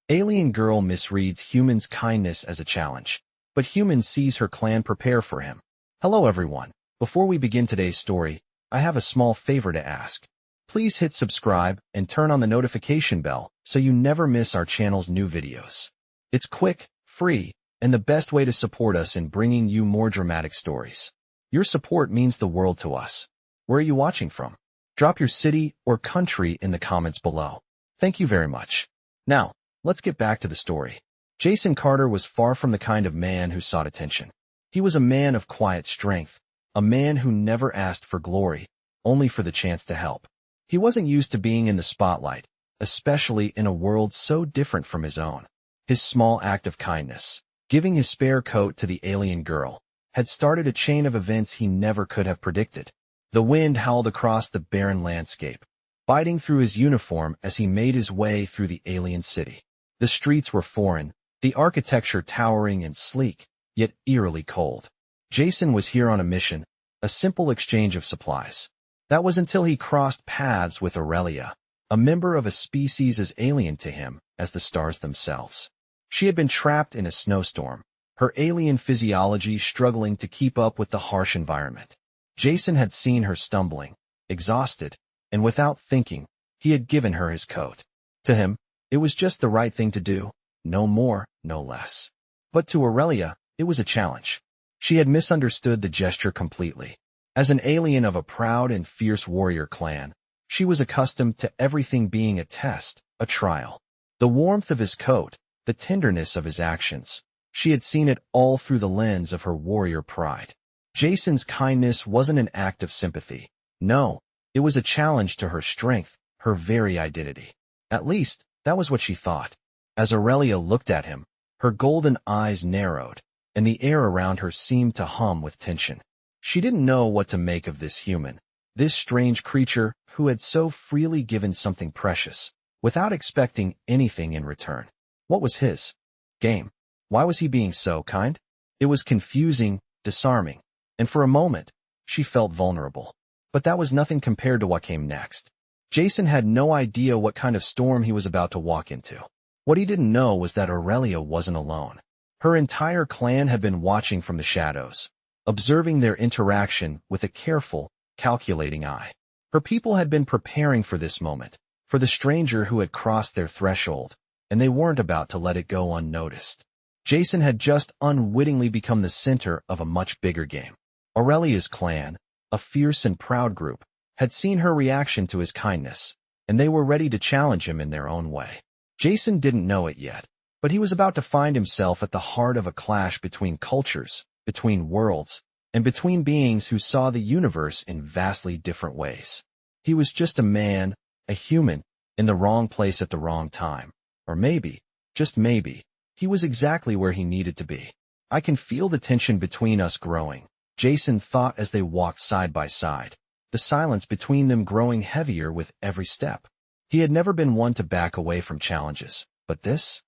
Alien girl misreads human's kindness as a challenge, but human sees her clan prepare for him. Hello everyone. Before we begin today's story, I have a small favor to ask. Please hit subscribe and turn on the notification bell so you never miss our channel's new videos. It's quick, free, and the best way to support us in bringing you more dramatic stories. Your support means the world to us. Where are you watching from? Drop your city or country in the comments below. Thank you very much. Now, let's get back to the story. Jason Carter was far from the kind of man who sought attention. He was a man of quiet strength, a man who never asked for glory, only for the chance to help. He wasn't used to being in the spotlight, especially in a world so different from his own. His small act of kindness, giving his spare coat to the alien girl, had started a chain of events he never could have predicted. The wind howled across the barren landscape, biting through his uniform as he made his way through the alien city. The streets were foreign, the architecture towering and sleek, yet eerily cold. Jason was here on a mission, a simple exchange of supplies. That was until he crossed paths with Aurelia, a member of a species as alien to him as the stars themselves. She had been trapped in a snowstorm, her alien physiology struggling to keep up with the harsh environment. Jason had seen her stumbling, exhausted, and without thinking, he had given her his coat. To him, it was just the right thing to do, no more, no less. But to Aurelia, it was a challenge. She had misunderstood the gesture completely. As an alien of a proud and fierce warrior clan, she was accustomed to everything being a test, a trial. The warmth of his coat, the tenderness of his actions, she had seen it all through the lens of her warrior pride. Jason's kindness wasn't an act of sympathy. No, it was a challenge to her strength, her very identity. At least, that was what she thought. As Aurelia looked at him, her golden eyes narrowed, and the air around her seemed to hum with tension. She didn't know what to make of this human, this strange creature who had so freely given something precious, without expecting anything in return. What was his game? Why was he being so kind? It was confusing, disarming, and for a moment, she felt vulnerable. But that was nothing compared to what came next. Jason had no idea what kind of storm he was about to walk into. What he didn't know was that Aurelia wasn't alone. Her entire clan had been watching from the shadows, observing their interaction with a careful, calculating eye. Her people had been preparing for this moment, for the stranger who had crossed their threshold, and they weren't about to let it go unnoticed. Jason had just unwittingly become the center of a much bigger game. Aurelia's clan, a fierce and proud group, had seen her reaction to his kindness, and they were ready to challenge him in their own way. Jason didn't know it yet, but he was about to find himself at the heart of a clash between cultures, between worlds, and between beings who saw the universe in vastly different ways. He was just a man, a human, in the wrong place at the wrong time. Or maybe, just maybe, he was exactly where he needed to be. I can feel the tension between us growing, Jason thought as they walked side by side, the silence between them growing heavier with every step. He had never been one to back away from challenges, but this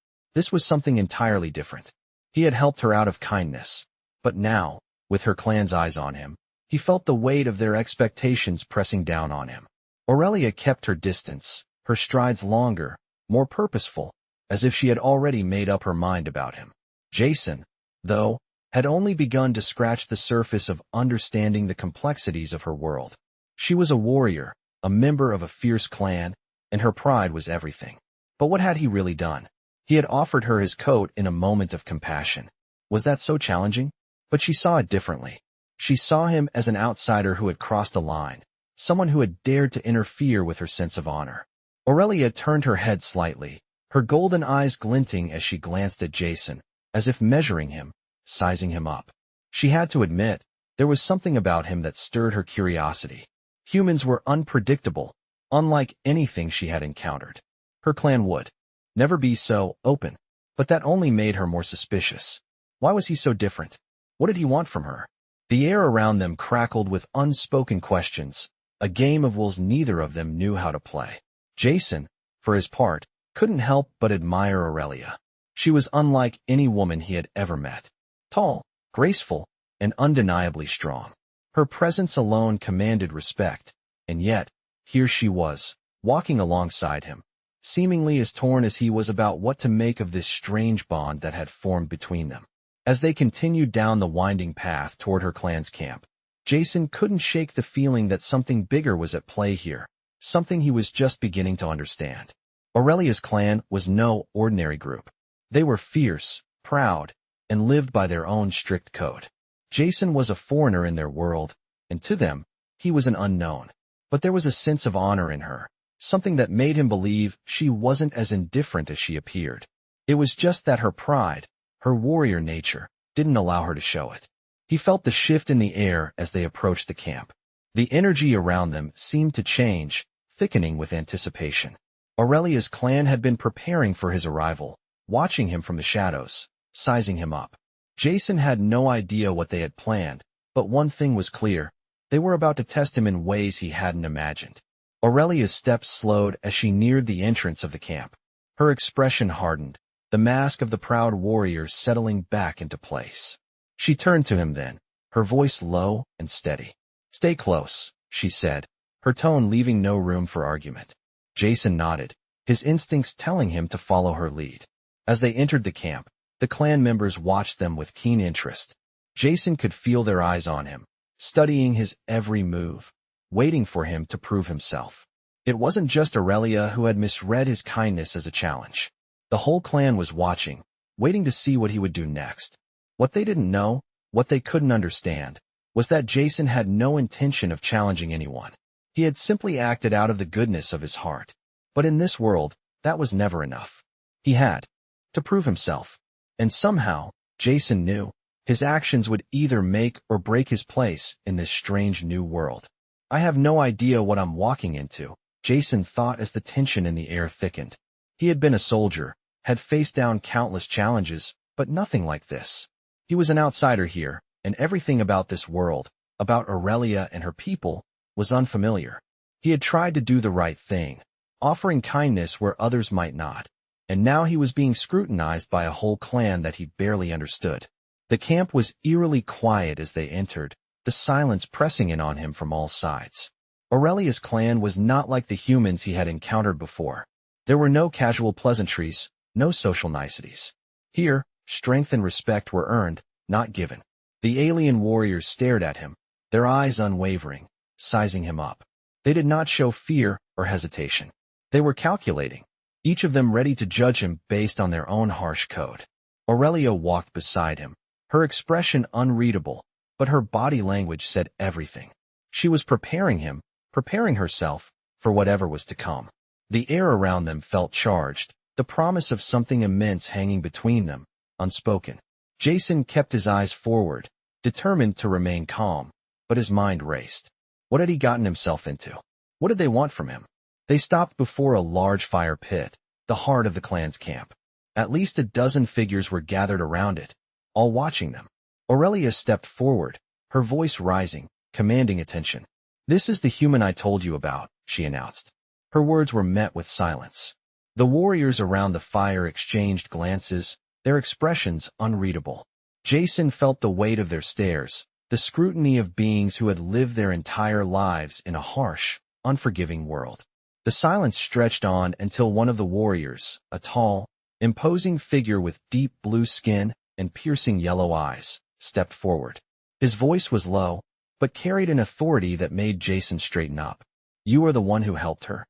was something entirely different. He had helped her out of kindness, but now, with her clan's eyes on him, he felt the weight of their expectations pressing down on him. Aurelia kept her distance, her strides longer, more purposeful, as if she had already made up her mind about him. Jason, though, had only begun to scratch the surface of understanding the complexities of her world. She was a warrior, a member of a fierce clan, and her pride was everything. But what had he really done? He had offered her his coat in a moment of compassion. Was that so challenging? But she saw it differently. She saw him as an outsider who had crossed a line, someone who had dared to interfere with her sense of honor. Aurelia turned her head slightly, her golden eyes glinting as she glanced at Jason, as if measuring him, sizing him up. She had to admit, there was something about him that stirred her curiosity. Humans were unpredictable, unlike anything she had encountered. Her clan would never be so open, but that only made her more suspicious. Why was he so different? What did he want from her? The air around them crackled with unspoken questions, a game of wills neither of them knew how to play. Jason, for his part, couldn't help but admire Aurelia. She was unlike any woman he had ever met. Tall, graceful, and undeniably strong. Her presence alone commanded respect, and yet, here she was, walking alongside him, seemingly as torn as he was about what to make of this strange bond that had formed between them. As they continued down the winding path toward her clan's camp, Jason couldn't shake the feeling that something bigger was at play here, something he was just beginning to understand. Aurelia's clan was no ordinary group. They were fierce, proud, and lived by their own strict code. Jason was a foreigner in their world, and to them, he was an unknown. But there was a sense of honor in her, something that made him believe she wasn't as indifferent as she appeared. It was just that her pride, her warrior nature, didn't allow her to show it. He felt the shift in the air as they approached the camp. The energy around them seemed to change, thickening with anticipation. Aurelia's clan had been preparing for his arrival, watching him from the shadows, sizing him up. Jason had no idea what they had planned, but one thing was clear. They were about to test him in ways he hadn't imagined. Aurelia's steps slowed as she neared the entrance of the camp. Her expression hardened, the mask of the proud warrior settling back into place. She turned to him then, her voice low and steady. "Stay close," she said, her tone leaving no room for argument. Jason nodded, his instincts telling him to follow her lead. As they entered the camp, the clan members watched them with keen interest. Jason could feel their eyes on him, studying his every move, waiting for him to prove himself. It wasn't just Aurelia who had misread his kindness as a challenge. The whole clan was watching, waiting to see what he would do next. What they didn't know, what they couldn't understand, was that Jason had no intention of challenging anyone. He had simply acted out of the goodness of his heart. But in this world, that was never enough. He had to prove himself. And somehow, Jason knew, his actions would either make or break his place in this strange new world. "I have no idea what I'm walking into," Jason thought as the tension in the air thickened. He had been a soldier, had faced down countless challenges, but nothing like this. He was an outsider here, and everything about this world, about Aurelia and her people, was unfamiliar. He had tried to do the right thing, offering kindness where others might not, and now he was being scrutinized by a whole clan that he barely understood. The camp was eerily quiet as they entered, the silence pressing in on him from all sides. Aurelia's clan was not like the humans he had encountered before. There were no casual pleasantries, no social niceties. Here, strength and respect were earned, not given. The alien warriors stared at him, their eyes unwavering, sizing him up. They did not show fear or hesitation. They were calculating, each of them ready to judge him based on their own harsh code. Aurelia walked beside him, her expression unreadable, but her body language said everything. She was preparing him, preparing herself, for whatever was to come. The air around them felt charged, the promise of something immense hanging between them, unspoken. Jason kept his eyes forward, determined to remain calm, but his mind raced. What had he gotten himself into? What did they want from him? They stopped before a large fire pit, the heart of the clan's camp. At least a dozen figures were gathered around it, all watching them. Aurelia stepped forward, her voice rising, commanding attention. "This is the human I told you about," she announced. Her words were met with silence. The warriors around the fire exchanged glances, their expressions unreadable. Jason felt the weight of their stares, the scrutiny of beings who had lived their entire lives in a harsh, unforgiving world. The silence stretched on until one of the warriors, a tall, imposing figure with deep blue skin and piercing yellow eyes, stepped forward. His voice was low, but carried an authority that made Jason straighten up. "You are the one who helped her?"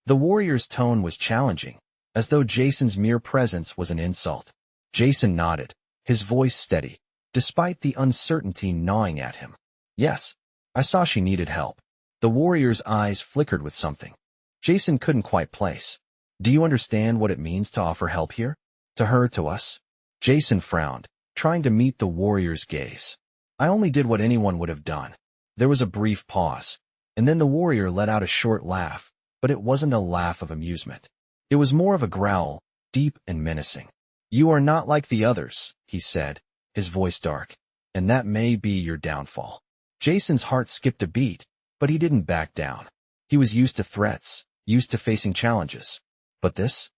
The warrior's tone was challenging, as though Jason's mere presence was an insult. Jason nodded, his voice steady, despite the uncertainty gnawing at him. "Yes, I saw she needed help." The warrior's eyes flickered with something Jason couldn't quite place. "Do you understand what it means to offer help here? To her, to us?" Jason frowned, trying to meet the warrior's gaze. "I only did what anyone would have done." There was a brief pause, and then the warrior let out a short laugh, but it wasn't a laugh of amusement. It was more of a growl, deep and menacing. "You are not like the others," he said, his voice dark, "and that may be your downfall." Jason's heart skipped a beat, but he didn't back down. He was used to threats, used to facing challenges. But this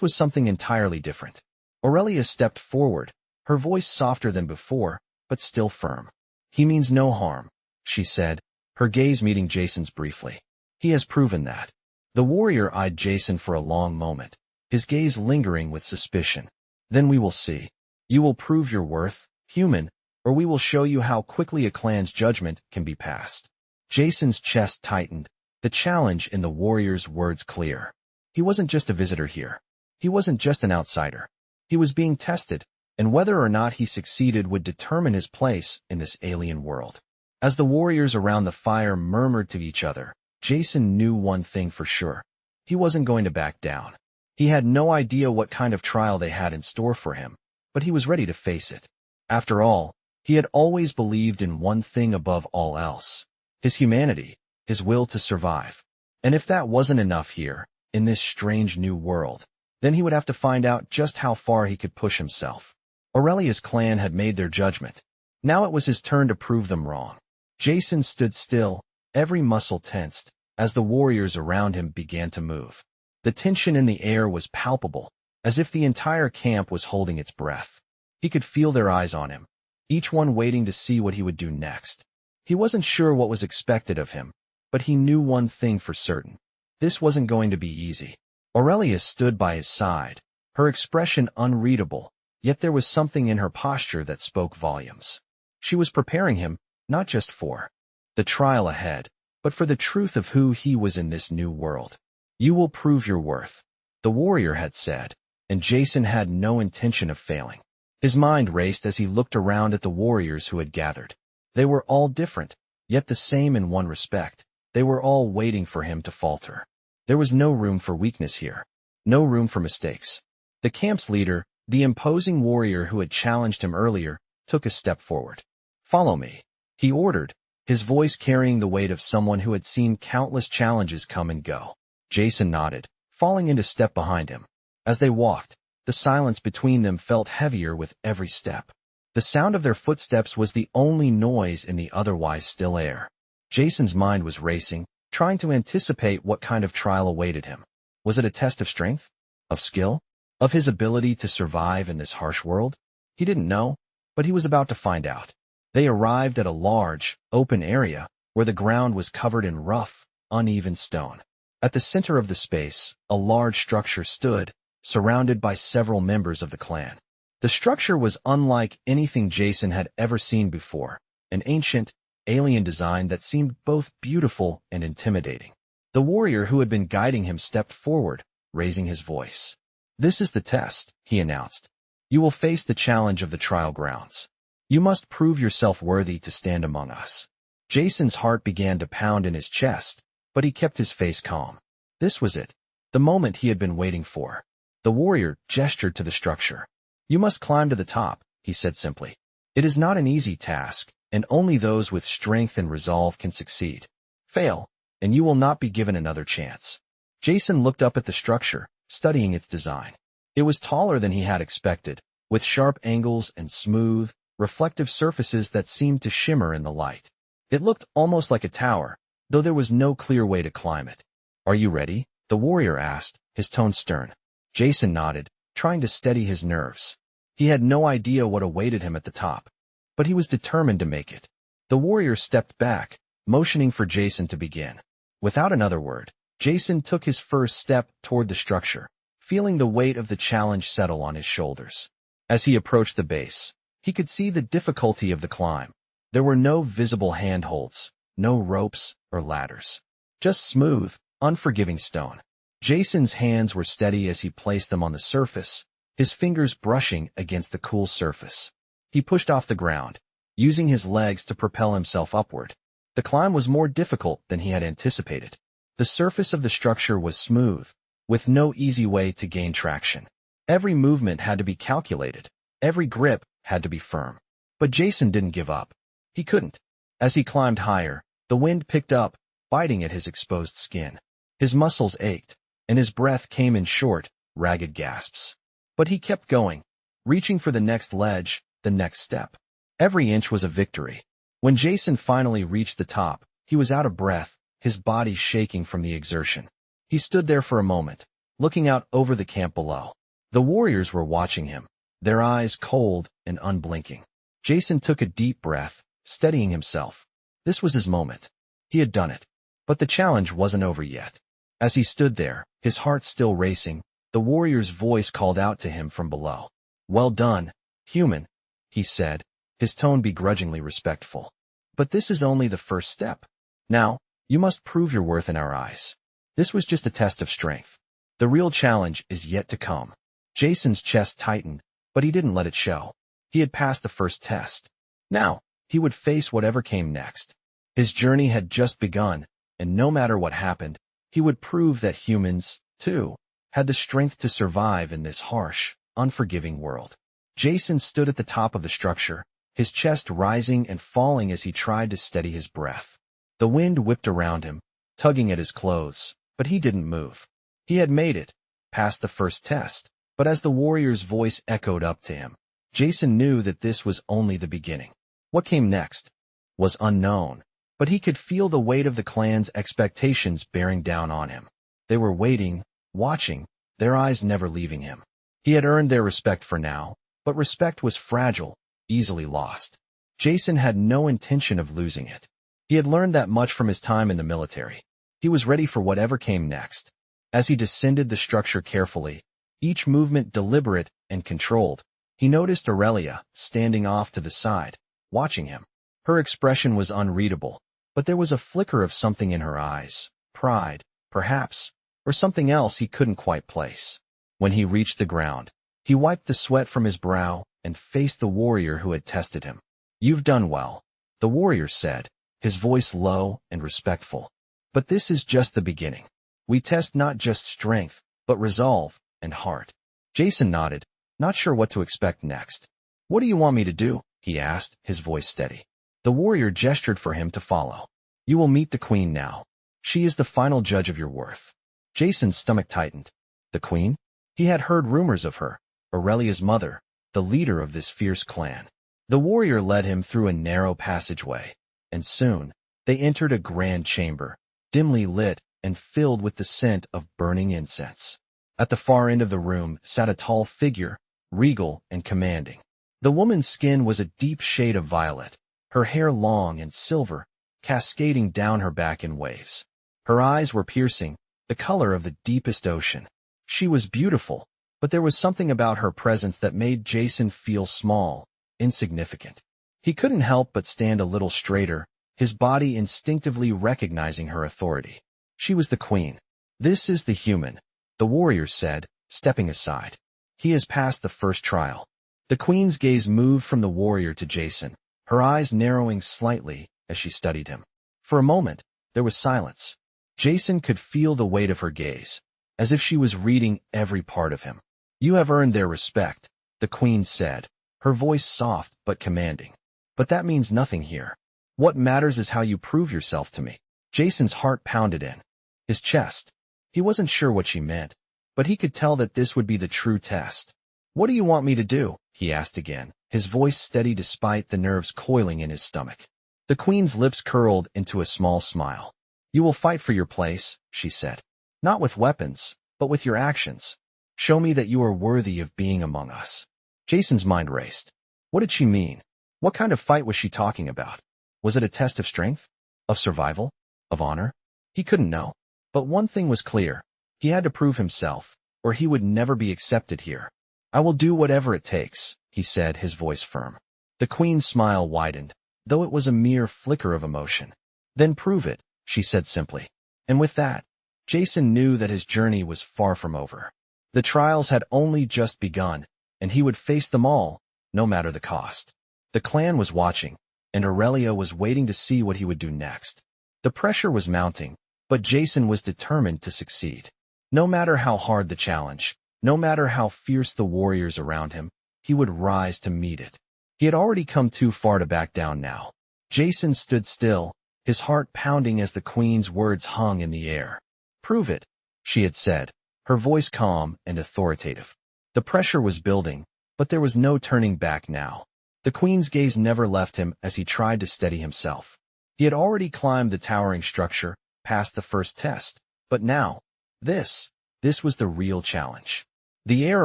was something entirely different. Aurelia stepped forward, her voice softer than before, but still firm. "He means no harm," she said, her gaze meeting Jason's briefly. "He has proven that." The warrior eyed Jason for a long moment, his gaze lingering with suspicion. Then we will see. You will prove your worth, human, or we will show you how quickly a clan's judgment can be passed. Jason's chest tightened, the challenge in the warrior's words clear. He wasn't just a visitor here. He wasn't just an outsider. He was being tested, and whether or not he succeeded would determine his place in this alien world. As the warriors around the fire murmured to each other, Jason knew one thing for sure. He wasn't going to back down. He had no idea what kind of trial they had in store for him, but he was ready to face it. After all, he had always believed in one thing above all else: his humanity, his will to survive. And if that wasn't enough here, in this strange new world, then he would have to find out just how far he could push himself. Aurelia's clan had made their judgment. Now it was his turn to prove them wrong. Jason stood still, every muscle tensed, as the warriors around him began to move. The tension in the air was palpable, as if the entire camp was holding its breath. He could feel their eyes on him, each one waiting to see what he would do next. He wasn't sure what was expected of him, but he knew one thing for certain. This wasn't going to be easy. Aurelia stood by his side, her expression unreadable, yet there was something in her posture that spoke volumes. She was preparing him, not just for the trial ahead, but for the truth of who he was in this new world. You will prove your worth, the warrior had said, and Jason had no intention of failing. His mind raced as he looked around at the warriors who had gathered. They were all different, yet the same in one respect. They were all waiting for him to falter. There was no room for weakness here, no room for mistakes. The camp's leader, the imposing warrior who had challenged him earlier, took a step forward. "Follow me," he ordered, his voice carrying the weight of someone who had seen countless challenges come and go. Jason nodded, falling into step behind him. As they walked, the silence between them felt heavier with every step. The sound of their footsteps was the only noise in the otherwise still air. Jason's mind was racing, trying to anticipate what kind of trial awaited him. Was it a test of strength? Of skill? Of his ability to survive in this harsh world? He didn't know, but he was about to find out. They arrived at a large, open area, where the ground was covered in rough, uneven stone. At the center of the space, a large structure stood, surrounded by several members of the clan. The structure was unlike anything Jason had ever seen before, an ancient, alien design that seemed both beautiful and intimidating. The warrior who had been guiding him stepped forward, raising his voice. "This is the test," he announced. "You will face the challenge of the trial grounds. You must prove yourself worthy to stand among us." Jason's heart began to pound in his chest, but he kept his face calm. This was it, the moment he had been waiting for. The warrior gestured to the structure. "You must climb to the top," he said simply. "It is not an easy task, and only those with strength and resolve can succeed. Fail, and you will not be given another chance." Jason looked up at the structure, studying its design. It was taller than he had expected, with sharp angles and smooth, reflective surfaces that seemed to shimmer in the light. It looked almost like a tower, though there was no clear way to climb it. "Are you ready?" the warrior asked, his tone stern. Jason nodded, trying to steady his nerves. He had no idea what awaited him at the top, but he was determined to make it. The warrior stepped back, motioning for Jason to begin. Without another word, Jason took his first step toward the structure, feeling the weight of the challenge settle on his shoulders. As he approached the base, he could see the difficulty of the climb. There were no visible handholds, no ropes or ladders. Just smooth, unforgiving stone. Jason's hands were steady as he placed them on the surface, his fingers brushing against the cool surface. He pushed off the ground, using his legs to propel himself upward. The climb was more difficult than he had anticipated. The surface of the structure was smooth, with no easy way to gain traction. Every movement had to be calculated, every grip had to be firm. But Jason didn't give up. He couldn't. As he climbed higher, the wind picked up, biting at his exposed skin. His muscles ached, and his breath came in short, ragged gasps. But he kept going, reaching for the next ledge, the next step. Every inch was a victory. When Jason finally reached the top, he was out of breath, his body shaking from the exertion. He stood there for a moment, looking out over the camp below. The warriors were watching him, their eyes cold and unblinking. Jason took a deep breath, steadying himself. This was his moment. He had done it. But the challenge wasn't over yet. As he stood there, his heart still racing, the warrior's voice called out to him from below. "Well done, human," he said, his tone begrudgingly respectful. "But this is only the first step. Now, you must prove your worth in our eyes. This was just a test of strength. The real challenge is yet to come." Jason's chest tightened, but he didn't let it show. He had passed the first test. Now, he would face whatever came next. His journey had just begun, and no matter what happened, he would prove that humans, too, had the strength to survive in this harsh, unforgiving world. Jason stood at the top of the structure, his chest rising and falling as he tried to steady his breath. The wind whipped around him, tugging at his clothes, but he didn't move. He had made it, past the first test, but as the warrior's voice echoed up to him, Jason knew that this was only the beginning. What came next was unknown, but he could feel the weight of the clan's expectations bearing down on him. They were waiting, watching, their eyes never leaving him. He had earned their respect for now, but respect was fragile, easily lost. Jason had no intention of losing it. He had learned that much from his time in the military. He was ready for whatever came next. As he descended the structure carefully, each movement deliberate and controlled, he noticed Aurelia standing off to the side, watching him. Her expression was unreadable, but there was a flicker of something in her eyes, pride, perhaps, or something else he couldn't quite place. When he reached the ground, he wiped the sweat from his brow and faced the warrior who had tested him. "You've done well," the warrior said, his voice low and respectful. "But this is just the beginning. We test not just strength, but resolve and heart." Jason nodded, not sure what to expect next. "What do you want me to do?" he asked, his voice steady. The warrior gestured for him to follow. "You will meet the queen now. She is the final judge of your worth." Jason's stomach tightened. The queen? He had heard rumors of her, Aurelia's mother, the leader of this fierce clan. The warrior led him through a narrow passageway, and soon, they entered a grand chamber, dimly lit and filled with the scent of burning incense. At the far end of the room sat a tall figure, regal and commanding. The woman's skin was a deep shade of violet, her hair long and silver, cascading down her back in waves. Her eyes were piercing, the color of the deepest ocean. She was beautiful, but there was something about her presence that made Jason feel small, insignificant. He couldn't help but stand a little straighter, his body instinctively recognizing her authority. She was the queen. "This is the human," the warrior said, stepping aside. "He has passed the first trial." The queen's gaze moved from the warrior to Jason, her eyes narrowing slightly as she studied him. For a moment, there was silence. Jason could feel the weight of her gaze, as if she was reading every part of him. "You have earned their respect," the queen said, her voice soft but commanding. "But that means nothing here. What matters is how you prove yourself to me." Jason's heart pounded in his chest. He wasn't sure what she meant, but he could tell that this would be the true test. "What do you want me to do?" he asked again, his voice steady despite the nerves coiling in his stomach. The queen's lips curled into a small smile. "You will fight for your place," she said. "Not with weapons, but with your actions. Show me that you are worthy of being among us." Jason's mind raced. What did she mean? What kind of fight was she talking about? Was it a test of strength? Of survival? Of honor? He couldn't know. But one thing was clear. He had to prove himself, or he would never be accepted here. "I will do whatever it takes," he said, his voice firm. The queen's smile widened, though it was a mere flicker of emotion. "Then prove it," she said simply. And with that, Jason knew that his journey was far from over. The trials had only just begun, and he would face them all, no matter the cost. The clan was watching, and Aurelia was waiting to see what he would do next. The pressure was mounting, but Jason was determined to succeed. No matter how hard the challenge, no matter how fierce the warriors around him, he would rise to meet it. He had already come too far to back down now. Jason stood still, his heart pounding as the queen's words hung in the air. "Prove it," she had said, her voice calm and authoritative. The pressure was building, but there was no turning back now. The queen's gaze never left him as he tried to steady himself. He had already climbed the towering structure, passed the first test, but now, this was the real challenge. The air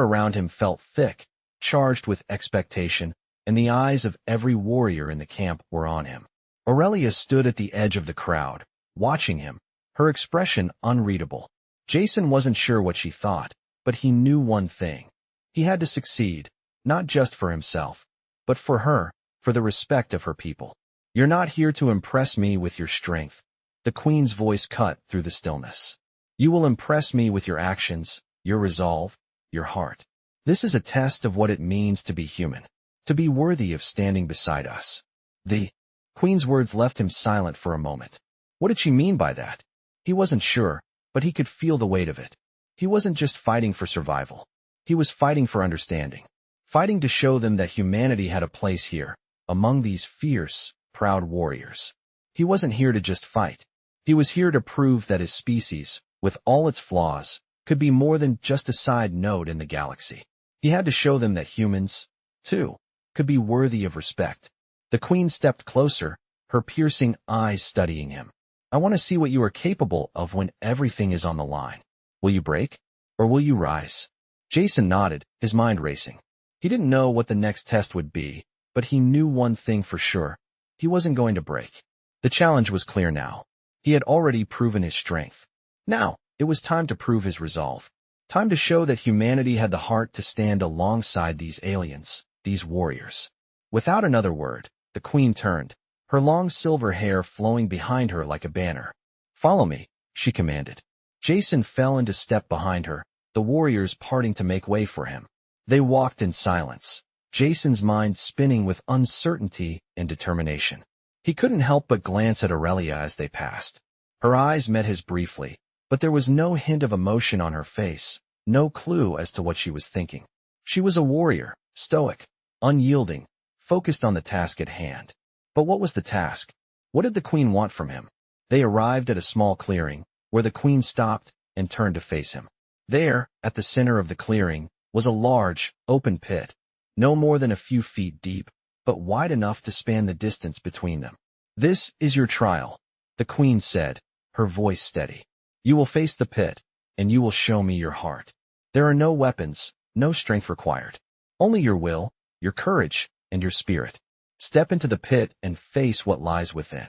around him felt thick, charged with expectation, and the eyes of every warrior in the camp were on him. Aurelia stood at the edge of the crowd, watching him, her expression unreadable. Jason wasn't sure what she thought, but he knew one thing. He had to succeed, not just for himself, but for her, for the respect of her people. You're not here to impress me with your strength. The queen's voice cut through the stillness. You will impress me with your actions, your resolve, your heart. This is a test of what it means to be human, to be worthy of standing beside us. The queen's words left him silent for a moment. What did she mean by that? He wasn't sure, but he could feel the weight of it. He wasn't just fighting for survival. He was fighting for understanding. Fighting to show them that humanity had a place here, among these fierce, proud warriors. He wasn't here to just fight. He was here to prove that his species, with all its flaws, could be more than just a side node in the galaxy. He had to show them that humans, too, could be worthy of respect. The queen stepped closer, her piercing eyes studying him. I want to see what you are capable of when everything is on the line. Will you break? Or will you rise? Jason nodded, his mind racing. He didn't know what the next test would be, but he knew one thing for sure. He wasn't going to break. The challenge was clear now. He had already proven his strength. Now, it was time to prove his resolve. Time to show that humanity had the heart to stand alongside these aliens, these warriors. Without another word, the queen turned, her long silver hair flowing behind her like a banner. Follow me, she commanded. Jason fell into step behind her, the warriors parting to make way for him. They walked in silence, Jason's mind spinning with uncertainty and determination. He couldn't help but glance at Aurelia as they passed. Her eyes met his briefly, but there was no hint of emotion on her face, no clue as to what she was thinking. She was a warrior, stoic, unyielding, focused on the task at hand. But what was the task? What did the queen want from him? They arrived at a small clearing, where the queen stopped and turned to face him. There, at the center of the clearing, was a large, open pit, no more than a few feet deep, but wide enough to span the distance between them. This is your trial, the queen said, her voice steady. You will face the pit, and you will show me your heart. There are no weapons, no strength required. Only your will, your courage, and your spirit. Step into the pit and face what lies within.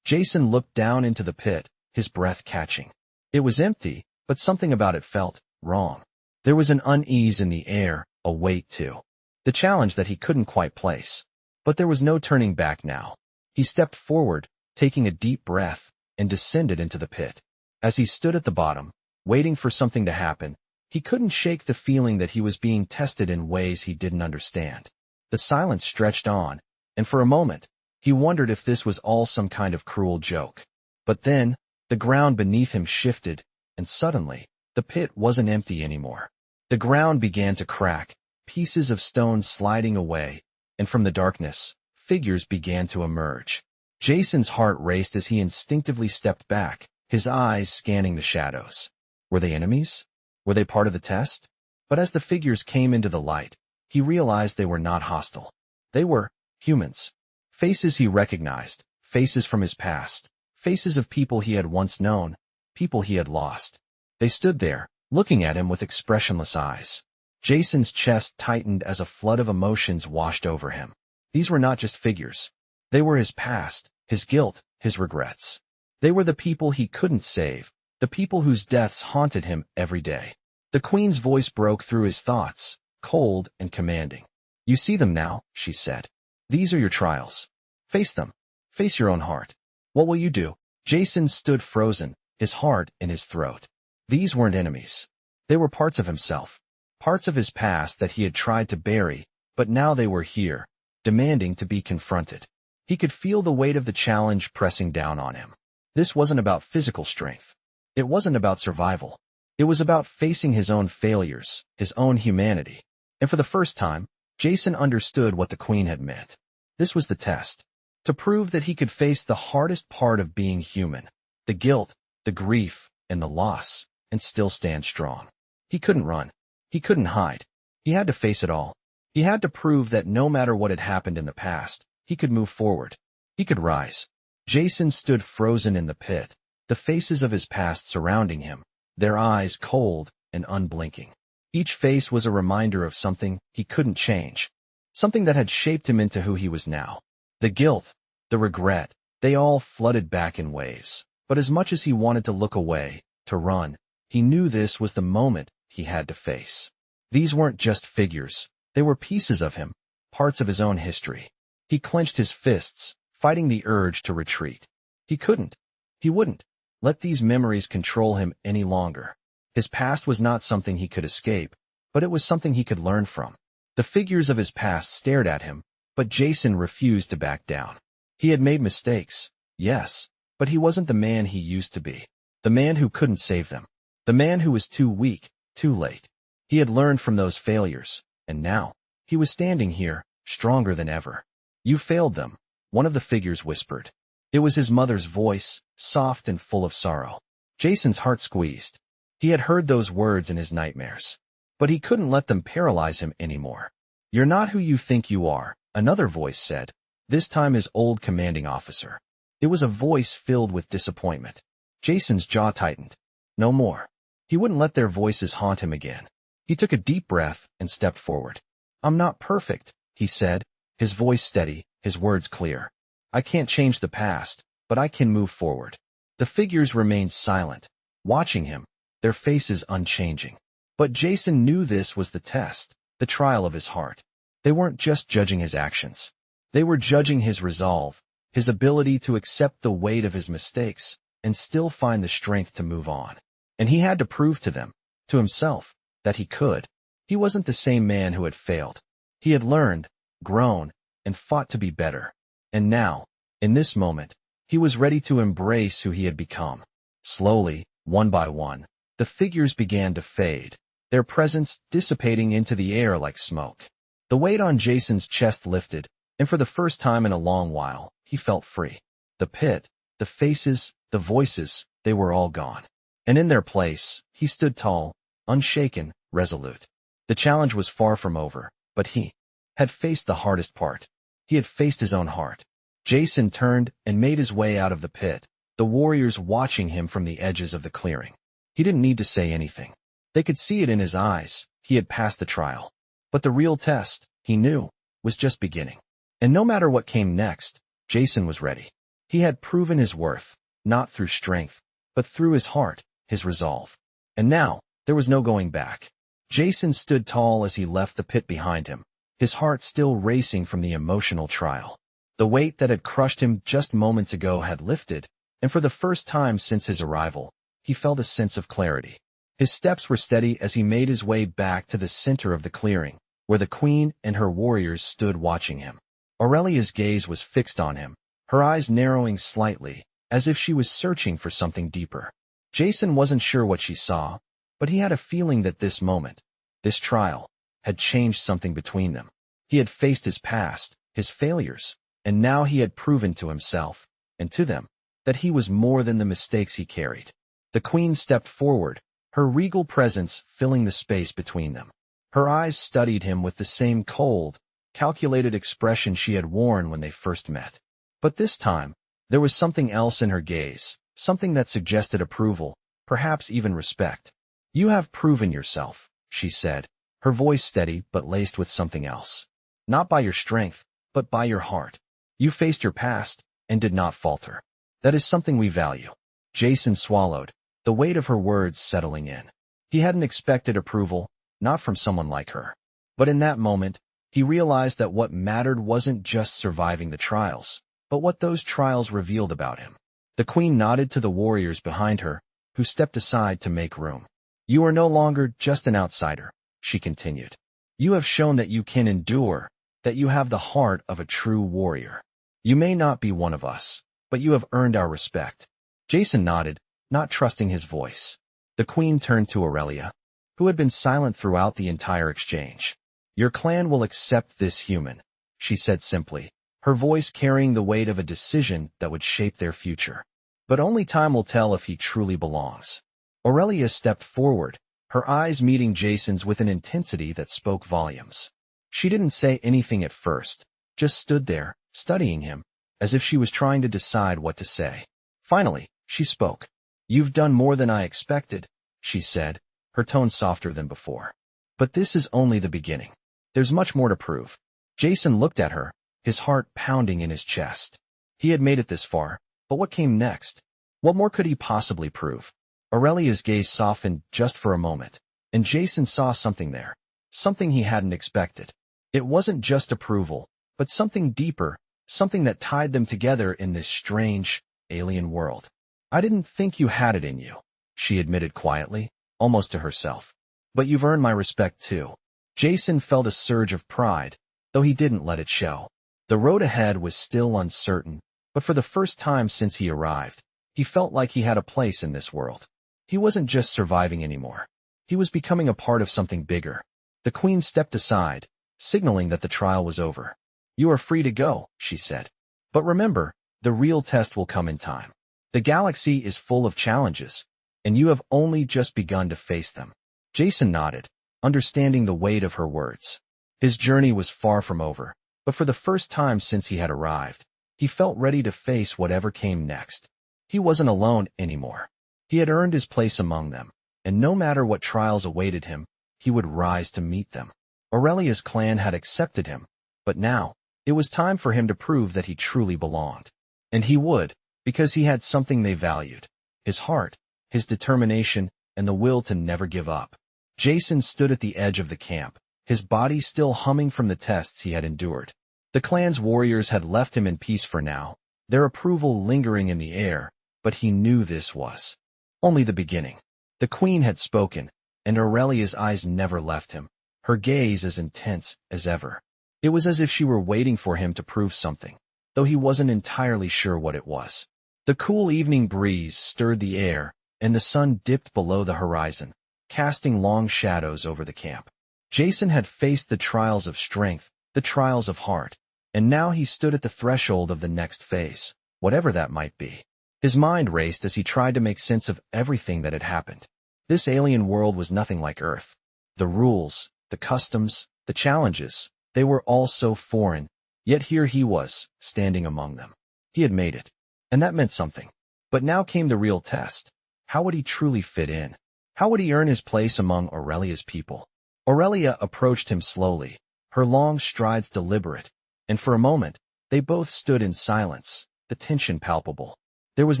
Jason looked down into the pit, his breath catching. It was empty, but something about it felt wrong. There was an unease in the air, a weight too. The challenge that he couldn't quite place. But there was no turning back now. He stepped forward, taking a deep breath, and descended into the pit. As he stood at the bottom, waiting for something to happen, he couldn't shake the feeling that he was being tested in ways he didn't understand. The silence stretched on, and for a moment, he wondered if this was all some kind of cruel joke. But then, the ground beneath him shifted, and suddenly, the pit wasn't empty anymore. The ground began to crack, pieces of stone sliding away, and from the darkness, figures began to emerge. Jason's heart raced as he instinctively stepped back, his eyes scanning the shadows. Were they enemies? Were they part of the test? But as the figures came into the light, he realized they were not hostile. They were humans. Faces he recognized, faces from his past, faces of people he had once known, people he had lost. They stood there, looking at him with expressionless eyes. Jason's chest tightened as a flood of emotions washed over him. These were not just figures. They were his past, his guilt, his regrets. They were the people he couldn't save, the people whose deaths haunted him every day. The queen's voice broke through his thoughts, cold and commanding. You see them now, she said. These are your trials. Face them. Face your own heart. What will you do? Jason stood frozen, his heart in his throat. These weren't enemies. They were parts of himself, parts of his past that he had tried to bury, but now they were here, demanding to be confronted. He could feel the weight of the challenge pressing down on him. This wasn't about physical strength. It wasn't about survival. It was about facing his own failures, his own humanity. And for the first time, Jason understood what the queen had meant. This was the test. To prove that he could face the hardest part of being human, the guilt, the grief, and the loss, and still stand strong. He couldn't run. He couldn't hide. He had to face it all. He had to prove that no matter what had happened in the past, he could move forward. He could rise. Jason stood frozen in the pit, the faces of his past surrounding him, their eyes cold and unblinking. Each face was a reminder of something he couldn't change, something that had shaped him into who he was now. The guilt, the regret, they all flooded back in waves. But as much as he wanted to look away, to run, He knew this was the moment he had to face. These weren't just figures. They were pieces of him, parts of his own history. He clenched his fists, fighting the urge to retreat. He couldn't. He wouldn't let these memories control him any longer. His past was not something he could escape, but it was something he could learn from. The figures of his past stared at him, but Jason refused to back down. He had made mistakes, yes, but he wasn't the man he used to be. The man who couldn't save them. The man who was too weak, too late. He had learned from those failures, and now, he was standing here, stronger than ever. You failed them, one of the figures whispered. It was his mother's voice, soft and full of sorrow. Jason's heart squeezed. He had heard those words in his nightmares. But he couldn't let them paralyze him anymore. You're not who you think you are, another voice said, this time his old commanding officer. It was a voice filled with disappointment. Jason's jaw tightened. No more. He wouldn't let their voices haunt him again. He took a deep breath and stepped forward. I'm not perfect, he said, his voice steady, his words clear. I can't change the past, but I can move forward. The figures remained silent, watching him, their faces unchanging. But Jason knew this was the test, the trial of his heart. They weren't just judging his actions. They were judging his resolve, his ability to accept the weight of his mistakes, and still find the strength to move on. And he had to prove to them, to himself, that he could. He wasn't the same man who had failed. He had learned, grown, and fought to be better. And now, in this moment, he was ready to embrace who he had become. Slowly, one by one, the figures began to fade, their presence dissipating into the air like smoke. The weight on Jason's chest lifted, and for the first time in a long while, he felt free. The pit, the faces, the voices, they were all gone. And in their place, he stood tall, unshaken, resolute. The challenge was far from over, but he had faced the hardest part. He had faced his own heart. Jason turned and made his way out of the pit, the warriors watching him from the edges of the clearing. He didn't need to say anything. They could see it in his eyes. He had passed the trial. But the real test, he knew, was just beginning. And no matter what came next, Jason was ready. He had proven his worth, not through strength, but through his heart, his resolve. And now, there was no going back. Jason stood tall as he left the pit behind him, his heart still racing from the emotional trial. The weight that had crushed him just moments ago had lifted, and for the first time since his arrival, he felt a sense of clarity. His steps were steady as he made his way back to the center of the clearing, where the queen and her warriors stood watching him. Aurelia's gaze was fixed on him, her eyes narrowing slightly, as if she was searching for something deeper. Jason wasn't sure what she saw, but he had a feeling that this moment, this trial, had changed something between them. He had faced his past, his failures, and now he had proven to himself, and to them, that he was more than the mistakes he carried. The queen stepped forward, her regal presence filling the space between them. Her eyes studied him with the same cold, calculated expression she had worn when they first met. But this time, there was something else in her gaze, something that suggested approval, perhaps even respect. You have proven yourself, she said, her voice steady but laced with something else. Not by your strength, but by your heart. You faced your past, and did not falter. That is something we value. Jason swallowed, the weight of her words settling in. He hadn't expected approval, not from someone like her. But in that moment, he realized that what mattered wasn't just surviving the trials, but what those trials revealed about him. The queen nodded to the warriors behind her, who stepped aside to make room. You are no longer just an outsider, she continued. You have shown that you can endure, that you have the heart of a true warrior. You may not be one of us, but you have earned our respect. Jason nodded, not trusting his voice. The queen turned to Aurelia, who had been silent throughout the entire exchange. Your clan will accept this human, she said simply, her voice carrying the weight of a decision that would shape their future. But only time will tell if he truly belongs. Aurelia stepped forward, her eyes meeting Jason's with an intensity that spoke volumes. She didn't say anything at first, just stood there, studying him, as if she was trying to decide what to say. Finally, she spoke. You've done more than I expected, she said, her tone softer than before. But this is only the beginning. There's much more to prove. Jason looked at her, his heart pounding in his chest. He had made it this far, but what came next? What more could he possibly prove? Aurelia's gaze softened just for a moment, and Jason saw something there, something he hadn't expected. It wasn't just approval, but something deeper, something that tied them together in this strange, alien world. "I didn't think you had it in you," she admitted quietly, almost to herself. "But you've earned my respect too." Jason felt a surge of pride, though he didn't let it show. The road ahead was still uncertain, but for the first time since he arrived, he felt like he had a place in this world. He wasn't just surviving anymore. He was becoming a part of something bigger. The queen stepped aside, signaling that the trial was over. "You are free to go," she said. "But remember, the real test will come in time. The galaxy is full of challenges, and you have only just begun to face them." Jason nodded, understanding the weight of her words. His journey was far from over, but for the first time since he had arrived, he felt ready to face whatever came next. He wasn't alone anymore. He had earned his place among them, and no matter what trials awaited him, he would rise to meet them. Aurelia's clan had accepted him, but now, it was time for him to prove that he truly belonged. And he would, because he had something they valued: his heart, his determination, and the will to never give up. Jason stood at the edge of the camp, his body still humming from the tests he had endured. The clan's warriors had left him in peace for now, their approval lingering in the air, but he knew this was only the beginning. The queen had spoken, and Aurelia's eyes never left him, her gaze as intense as ever. It was as if she were waiting for him to prove something, though he wasn't entirely sure what it was. The cool evening breeze stirred the air, and the sun dipped below the horizon, casting long shadows over the camp. Jason had faced the trials of strength, the trials of heart, and now he stood at the threshold of the next phase, whatever that might be. His mind raced as he tried to make sense of everything that had happened. This alien world was nothing like Earth. The rules, the customs, the challenges, they were all so foreign, yet here he was, standing among them. He had made it, and that meant something. But now came the real test. How would he truly fit in? How would he earn his place among Aurelia's people? Aurelia approached him slowly, her long strides deliberate, and for a moment, they both stood in silence, the tension palpable. There was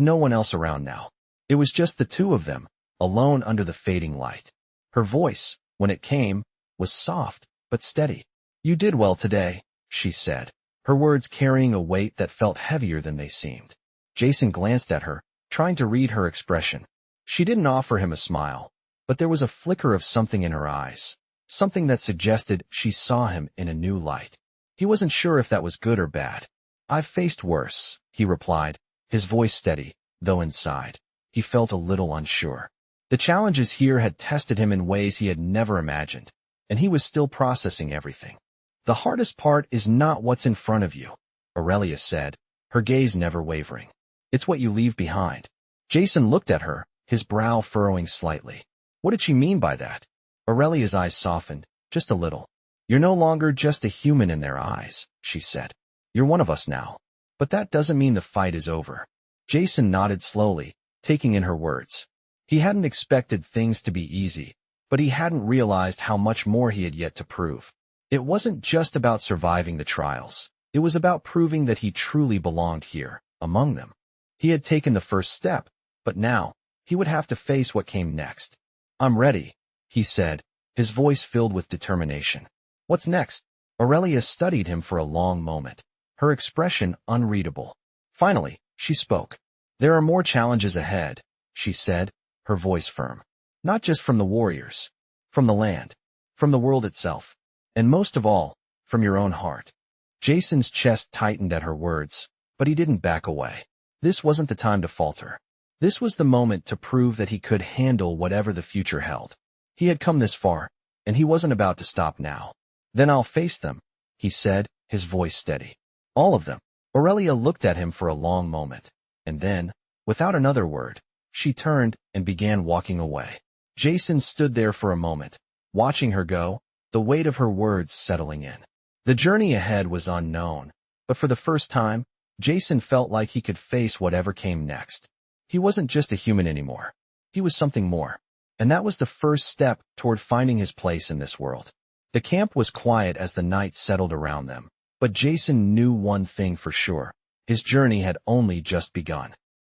no one else around now. It was just the two of them, alone under the fading light. Her voice, when it came, was soft, but steady. "You did well today," she said, her words carrying a weight that felt heavier than they seemed. Jason glanced at her, trying to read her expression. She didn't offer him a smile, but there was a flicker of something in her eyes, something that suggested she saw him in a new light. He wasn't sure if that was good or bad. "I've faced worse," he replied, his voice steady, though inside, he felt a little unsure. The challenges here had tested him in ways he had never imagined, and he was still processing everything. "The hardest part is not what's in front of you," Aurelia said, her gaze never wavering. "It's what you leave behind." Jason looked at her, his brow furrowing slightly. What did she mean by that? Aurelia's eyes softened, just a little. "You're no longer just a human in their eyes," she said. "You're one of us now. But that doesn't mean the fight is over." Jason nodded slowly, taking in her words. He hadn't expected things to be easy, but he hadn't realized how much more he had yet to prove. It wasn't just about surviving the trials. It was about proving that he truly belonged here, among them. He had taken the first step, but now, he would have to face what came next. "I'm ready," he said, his voice filled with determination. "What's next?" Aurelia studied him for a long moment, her expression unreadable. Finally, she spoke. "There are more challenges ahead," she said, her voice firm. "Not just from the warriors, from the land, from the world itself, and most of all, from your own heart." Jason's chest tightened at her words, but he didn't back away. This wasn't the time to falter. This was the moment to prove that he could handle whatever the future held. He had come this far, and he wasn't about to stop now. "Then I'll face them," he said, his voice steady. "All of them." Aurelia looked at him for a long moment, and then, without another word, she turned and began walking away. Jason stood there for a moment, watching her go, the weight of her words settling in. The journey ahead was unknown, but for the first time, Jason felt like he could face whatever came next. He wasn't just a human anymore. He was something more, and that was the first step toward finding his place in this world. The camp was quiet as the night settled around them, but Jason knew one thing for sure. His journey had only just begun.